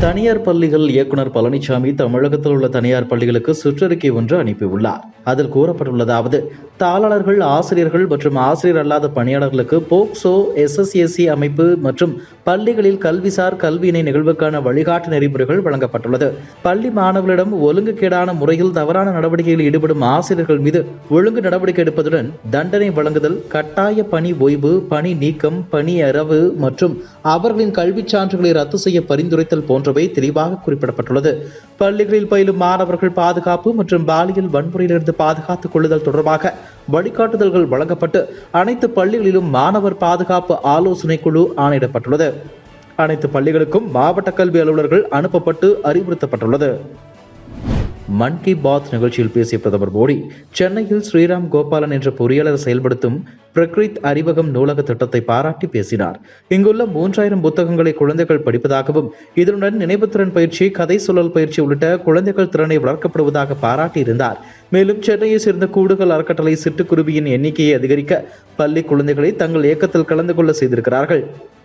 தனியார் பள்ளிகள் இயக்குனர் பழனிசாமி தமிழகத்தில் உள்ள தனியார் பள்ளிகளுக்கு சுற்றறிக்கை ஒன்று அனுப்பியுள்ளார். அதில் கூறப்பட்டுள்ளதாவது, தாளாளர்கள், ஆசிரியர்கள் மற்றும் ஆசிரியர் அல்லாத பணியாளர்களுக்கு போக்சோ, SSSC அமைப்பு மற்றும் பள்ளிகளில் கல்விசார் கல்வியினை நிகழ்வுக்கான வழிகாட்டு நெறிமுறைகள் வழங்கப்பட்டுள்ளது. பள்ளி மாணவர்களிடம் ஒழுங்குகேடான முறையில் தவறான நடவடிக்கைகளில் ஈடுபடும் ஆசிரியர்கள் மீது ஒழுங்கு நடவடிக்கை எடுப்பதுடன் தண்டனை வழங்குதல், கட்டாய பணி ஓய்வு, பணி நீக்கம், பணி அரவு மற்றும் அவர்களின் கல்விச் சான்றுகளை ரத்து செய்ய பரிந்துரைத்தல் போன்றவை தெளிவாக குறிப்பிடப்பட்டுள்ளது. பள்ளிகளில் பயிலும் மாணவர்கள் பாதுகாப்பு மற்றும் பாலியல் வன்முறையிலிருந்து பாதுகாத்துக் கொள்ளுதல் தொடர்பாக வழிகாட்டுதல்கள் வழங்கப்பட்டு அனைத்து பள்ளிகளிலும் மாணவர் பாதுகாப்பு ஆலோசனை குழு ஆணையிடப்பட்டுள்ளது. அனைத்து பள்ளிகளுக்கும் மாவட்ட கல்வி அலுவலர்கள் அனுப்பப்பட்டு அறிவுறுத்தப்பட்டுள்ளது. மன் கி பாத் நிகழ்ச்சியில் பேசிய பிரதமர் மோடி, சென்னையில் ஸ்ரீராம் கோபாலன் என்ற பொறியாளர் செயல்படுத்தும் பிரக்ரித் அறிவகம் நூலக திட்டத்தை பாராட்டி பேசினார். இங்குள்ள 3000 புத்தகங்களை குழந்தைகள் படிப்பதாகவும் இதனுடன் நினைவுத்திறன் பயிற்சி, கதை சொல்லல் பயிற்சி உள்ளிட்ட குழந்தைகள் திறனை வளர்க்கப்படுவதாக பாராட்டியிருந்தார். மேலும் சென்னையை சேர்ந்த கூடுகள் அறக்கட்டளை சிட்டுக்குருவியின் எண்ணிக்கையை அதிகரிக்க பள்ளி குழந்தைகளை தங்கள் இயக்கத்தில் கலந்து கொள்ள செய்திருக்கிறார்கள்.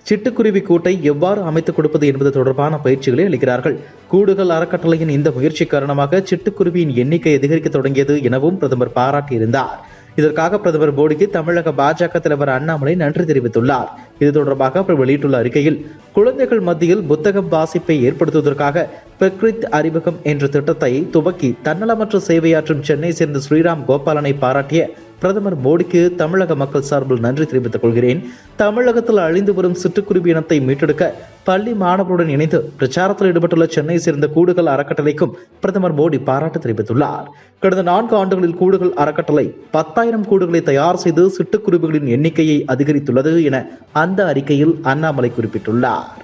சிட்டுக்குருவி கூட்டை எவ்வாறு அமைத்துக் கொடுப்பது என்பது தொடர்பான பயிற்சிகளை அளிக்கிறார்கள். கூடுகள் அறக்கட்டளையின் இந்த முயற்சி காரணமாக சிட்டுக்குருவியின் எண்ணிக்கை அதிகரிக்க தொடங்கியது எனவும் பிரதமர் பாராட்டியிருந்தார். இதற்காக பிரதமர் மோடிக்கு தமிழக பாஜக தலைவர் அண்ணாமலை நன்றி தெரிவித்துள்ளார். இது தொடர்பாக அவர் வெளியிட்டுள்ள அறிக்கையில், குழந்தைகள் மத்தியில் புத்தகம் வாசிப்பை ஏற்படுத்துவதற்காக பிரக்ரித் அறிவகம் என்ற திட்டத்தை துவக்கி தன்னலமற்ற சேவையாற்றும் சென்னை சேர்ந்த ஸ்ரீராம் கோபாலனை பாராட்டிய பிரதமர் மோடிக்கு தமிழக மக்கள் சார்பில் நன்றி தெரிவித்துக் கொள்கிறேன். தமிழகத்தில் அழிந்து வரும் சிட்டுக்குருவி இனத்தை மீட்டெடுக்க பள்ளி மாணவருடன் இணைந்து பிரச்சாரத்தில் ஈடுபட்டுள்ள சென்னை சேர்ந்த கூடுகள் அறக்கட்டளைக்கும் பிரதமர் மோடி பாராட்டு தெரிவித்துள்ளார். கடந்த 4 ஆண்டுகளில் கூடுகள் அறக்கட்டளை 10,000 கூடுகளை தயார் செய்து சிட்டுக்குருவிகளின் எண்ணிக்கையை அதிகரித்துள்ளது என அந்த அறிக்கையில் அண்ணாமலை குறிப்பிட்டுள்ளார்.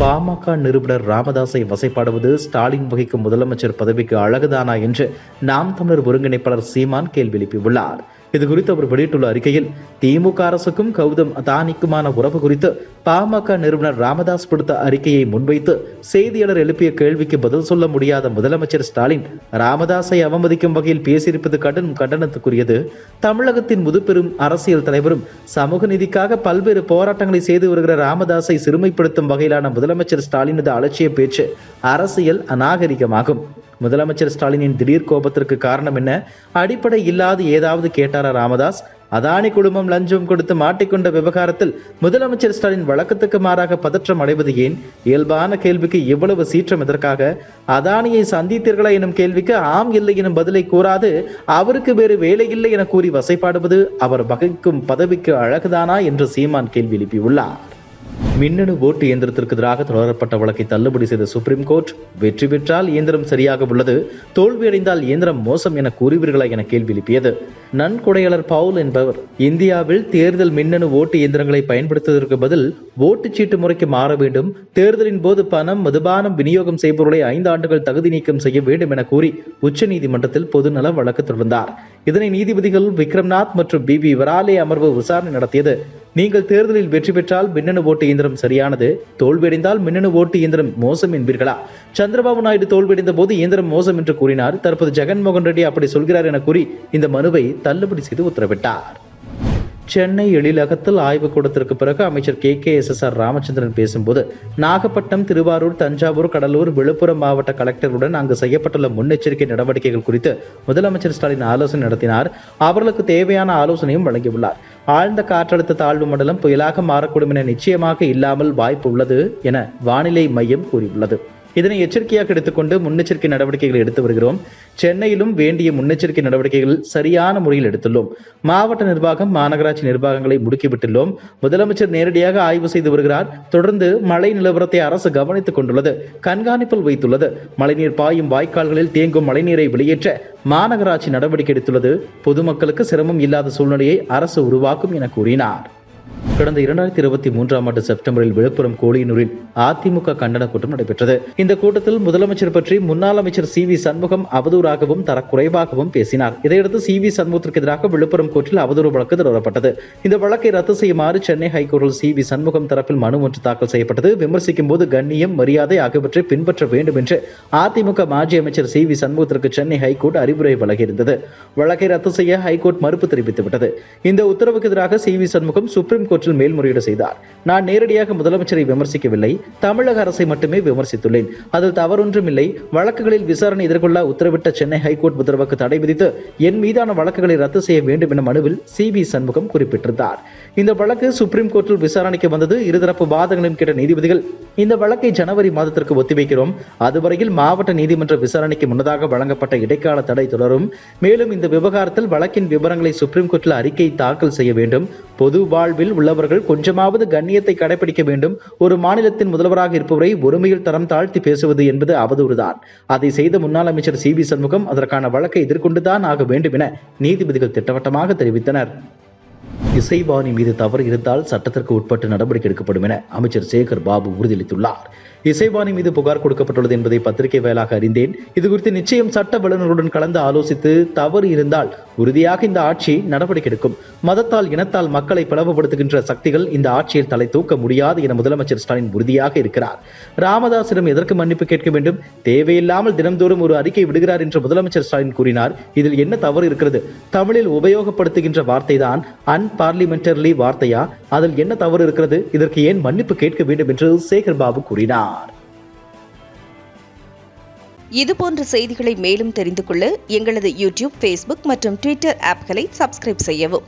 பாமக நிறுவனர் ராமதாஸை வசைப்பாடுவது ஸ்டாலின் வகிக்கும் முதலமைச்சர் பதவிக்கு அழகுதானா என்று நாம் தமிழர் ஒருங்கிணைப்பாளர் சீமான் கேள்வி எழுப்பியுள்ளார். இதுகுறித்து அவர் வெளியிட்டுள்ள அறிக்கையில், திமுக அரசுக்கும் கௌதம் அதானிக்குமான உறவு குறித்து பாமக நிறுவனர் ராமதாஸ் கொடுத்த அறிக்கையை முன்வைத்து செய்தியாளர் எழுப்பிய கேள்விக்கு பதில் சொல்ல முடியாத முதலமைச்சர் ஸ்டாலின் ராமதாஸை அவமதிக்கும் வகையில் பேசியிருப்பது கடும் கண்டனத்துக்குரியது. தமிழகத்தின் முதுபெரும் அரசியல் தலைவரும் சமூக நீதிக்காக பல்வேறு போராட்டங்களை செய்து வருகிற ராமதாஸை சிறுமைப்படுத்தும் வகையிலான முதலமைச்சர் ஸ்டாலினது அலட்சிய பேச்சு அரசியல் அநாகரிகமாகும். முதலமைச்சர் ஸ்டாலினின் திடீர் கோபத்திற்கு காரணம் என்ன? அடிப்படை இல்லாது ஏதாவது கேட்டாரா ராமதாஸ்? அதானி குடும்பம் லஞ்சம் கொடுத்து மாட்டிக்கொண்ட விவகாரத்தில் முதலமைச்சர் ஸ்டாலின் வழக்கத்துக்கு மாறாக பதற்றம் அடைவது ஏன்? இயல்பான கேள்விக்கு இவ்வளவு சீற்றம் எதற்காக? அதானியை சந்தித்தீர்களா எனும் கேள்விக்கு ஆம் இல்லை எனும் பதிலை கூறாது அவருக்கு வேறு வேலை இல்லை என கூறி வசைப்பாடுவது அவர் வகிக்கும் பதவிக்கு அழகுதானா என்று சீமான் கேள்வி எழுப்பியுள்ளார். மின்னணு ஓட்டு இயந்திரத்திற்கு எதிராக தொடரப்பட்ட வழக்கை தள்ளுபடி செய்த சுப்ரீம் கோர்ட், வெற்றி பெற்றால் இயந்திரம் சரியாக உள்ளது, தோல்வியடைந்தால் இயந்திரம் மோசம் என கூறுவீர்களா என கேள்வி எழுப்பியது. நன்கொடையாளர் பவுல் என்பவர், இந்தியாவில் தேர்தல் மின்னணு ஓட்டு இயந்திரங்களை பயன்படுத்துவதற்கு பதில் ஓட்டுச்சீட்டு முறைக்கு மாற வேண்டும், தேர்தலின் போது பணம், மதுபானம் விநியோகம் செய்பவர்களை 5 ஆண்டுகள் தகுதி நீக்கம் செய்ய வேண்டும் என கூறி உச்சநீதிமன்றத்தில் பொதுநல வழக்கு தொடர்ந்தார். இதனை நீதிபதிகள் விக்ரம்நாத் மற்றும் BB வராலே அமர்வு விசாரணை நடத்தியது. நீங்கள் தேர்தலில் வெற்றி பெற்றால் மின்னணு ஓட்டு இயந்திரம் சரியானது, தோல்வியடைந்தால் மின்னணு ஓட்டு இயந்திரம் மோசம் என்பீர்களா? சந்திரபாபு நாயுடு தோல்வியடைந்த போது இயந்திரம் மோசம் என்று கூறினார். தற்போது ஜெகன்மோகன் ரெட்டி அப்படி சொல்கிறார் என கூறி இந்த மனுவை தள்ளுபடி செய்து உத்தரவிட்டார். சென்னை எழிலகத்தில் ஆய்வுக்கூடத்திற்கு பிறகு அமைச்சர் KKSSR ராமச்சந்திரன் பேசும்போது, நாகப்பட்டினம், திருவாரூர், தஞ்சாவூர், கடலூர், விழுப்புரம் மாவட்ட கலெக்டருடன் அங்கு செய்யப்பட்டுள்ள முன்னெச்சரிக்கை நடவடிக்கைகள் குறித்து முதலமைச்சர் ஸ்டாலின் ஆலோசனை நடத்தினார். அவர்களுக்கு தேவையான ஆலோசனையும் வழங்கியுள்ளார். ஆழ்ந்த காற்றழுத்த தாழ்வு மண்டலம் புயலாக மாறக்கூடும் என நிச்சயமாக இல்லாமல் வாய்ப்பு உள்ளது என வானிலை மையம் கூறியுள்ளது. இதனை எச்சரிக்கையாக எடுத்துக்கொண்டு முன்னெச்சரிக்கை நடவடிக்கைகளை எடுத்து வருகிறோம். சென்னையிலும் வேண்டிய முன்னெச்சரிக்கை நடவடிக்கைகள் சரியான முறையில் எடுத்துள்ளோம். மாவட்ட நிர்வாகம், மாநகராட்சி நிர்வாகங்களை முடுக்கிவிட்டுள்ளோம். முதலமைச்சர் நேரடியாக ஆய்வு செய்து வருகிறார். தொடர்ந்து மழை நிலவரத்தை அரசு கவனித்துக் கொண்டுள்ளது, கண்காணிப்பில் வைத்துள்ளது. மழைநீர் பாயும் வாய்க்கால்களில் தேங்கும் மழைநீரை வெளியேற்ற மாநகராட்சி நடவடிக்கை எடுத்துள்ளது. பொதுமக்களுக்கு சிரமம் இல்லாத சூழ்நிலையை அரசு உருவாக்கும் என கூறினார். கடந்த 2023ஆம் ஆண்டு செப்டம்பரில் விழுப்புரம் கோழியனூரில் அதிமுக கண்டன கூட்டம் நடைபெற்றது. இந்த கூட்டத்தில் முதலமைச்சர் பற்றி முன்னாள் அமைச்சர் CV சண்முகம் அவதூறாகவும் தரக்குறைவாகவும் பேசினார். இதையடுத்து CV சண்முகத்திற்கு எதிராக விழுப்புரம் கோர்ட்டில் அவதூறு வழக்கு தொடரப்பட்டது. இந்த வழக்கை ரத்து செய்யுமாறு சென்னை ஹைகோர்ட்டில் CV சண்முகம் தரப்பில் மனு ஒன்று தாக்கல் செய்யப்பட்டது. விமர்சிக்கும் போது கண்ணியம், மரியாதை ஆகியவற்றை பின்பற்ற வேண்டும் என்று அதிமுக மாஜி அமைச்சர் CV சண்முகத்திற்கு சென்னை ஹைகோர்ட் அறிவுரை வழங்கியிருந்தது. வழக்கை ரத்து செய்ய ஹைகோர்ட் மறுப்பு தெரிவித்துவிட்டது. இந்த உத்தரவுக்கு எதிராக CV சண்முகம் சுப்ரீம் சுப்ரீம் கோர்ட்டில் மேல்முறையீடு செய்தார். நான் நேரடியாக முதலமைச்சரை விமர்சிக்கவில்லை, தமிழக அரசை மட்டுமே விமர்சித்துள்ளேன். அதில் தவறொன்றுமில்லை. வழக்குகளில் விசாரணை எதிர்கொள்ள உத்தரவிட்ட சென்னை ஹைகோர்ட் உத்தரவுக்கு தடை விதித்து என் மீதான வழக்குகளை ரத்து செய்ய வேண்டும் என மனுவில் சி.வி. சண்முகம் குறிப்பிட்டிருந்தார். இந்த வழக்கு சுப்ரீம் கோர்ட்டில் விசாரணைக்கு வந்தது. இருதரப்பு வாதங்களையும் கேட்ட நீதிபதிகள் இந்த வழக்கை ஜனவரி மாதத்திற்கு ஒத்திவைக்கிறோம். அதுவரையில் மாவட்ட நீதிமன்ற விசாரணைக்கு முன்னதாக வழங்கப்பட்ட இடைக்கால தடை தொடரும். மேலும் இந்த விவகாரத்தில் வழக்கின் விவரங்களை சுப்ரீம் கோர்ட்டில் அறிக்கை தாக்கல் செய்ய வேண்டும். பொது வாழ்வில் உள்ளவர்கள் கொஞ்சமாவது கண்ணியத்தை கடைபிடிக்க வேண்டும். ஒரு மாநிலத்தின் முதல்வராக இருப்பவரை ஒருமையில் தரம் தாழ்த்தி பேசுவது என்பது அவதூறுதான். அதை செய்த முன்னாள் அமைச்சர் சி.வி. சண்முகம் அதற்கான வழக்கை எதிர்கொண்டுதான் ஆக வேண்டும் என நீதிபதிகள் திட்டவட்டமாக தெரிவித்தனர். இசைவாணி மீது தவறு இருந்தால் சட்டத்திற்கு உட்பட்டு நடவடிக்கை எடுக்கப்படும் என அமைச்சர் சேகர் பாபு உறுதியளித்துள்ளார். இசைவாணி மீது புகார் கொடுக்கப்பட்டுள்ளது என்பதை பத்திரிகை வாயிலாக அறிந்தேன். இதுகுறித்து நிச்சயம் சட்ட வல்லுநருடன் கலந்து ஆலோசித்து தவறு இருந்தால் உறுதியாக இந்த ஆட்சி நடவடிக்கை எடுக்கும். மதத்தால் இனத்தால் மக்களை பிளவுபடுத்துகின்ற சக்திகள் இந்த ஆட்சியில் தலை தூக்க முடியாது என முதலமைச்சர் ஸ்டாலின் உறுதியாக இருக்கிறார். ராமதாசிடம் எதற்கு மன்னிப்பு கேட்க வேண்டும்? தேவையில்லாமல் தினம்தோறும் ஒரு அறிக்கை விடுகிறார் என்று முதலமைச்சர் ஸ்டாலின் கூறினார். இதில் என்ன தவறு இருக்கிறது? தமிழில் உபயோகப்படுத்துகின்ற வார்த்தை தான் அன்பார்லிமெண்டரி வார்த்தையா? அதில் என்ன தவறு இருக்கிறது? இதற்கு ஏன் மன்னிப்பு கேட்க வேண்டும் என்று சேகர் பாபு கூறினார். இதுபோன்ற செய்திகளை மேலும் தெரிந்து கொள்ள எங்களது யூடியூப், ஃபேஸ்புக் மற்றும் ட்விட்டர் ஆப்களை சப்ஸ்கிரைப் செய்யவும்.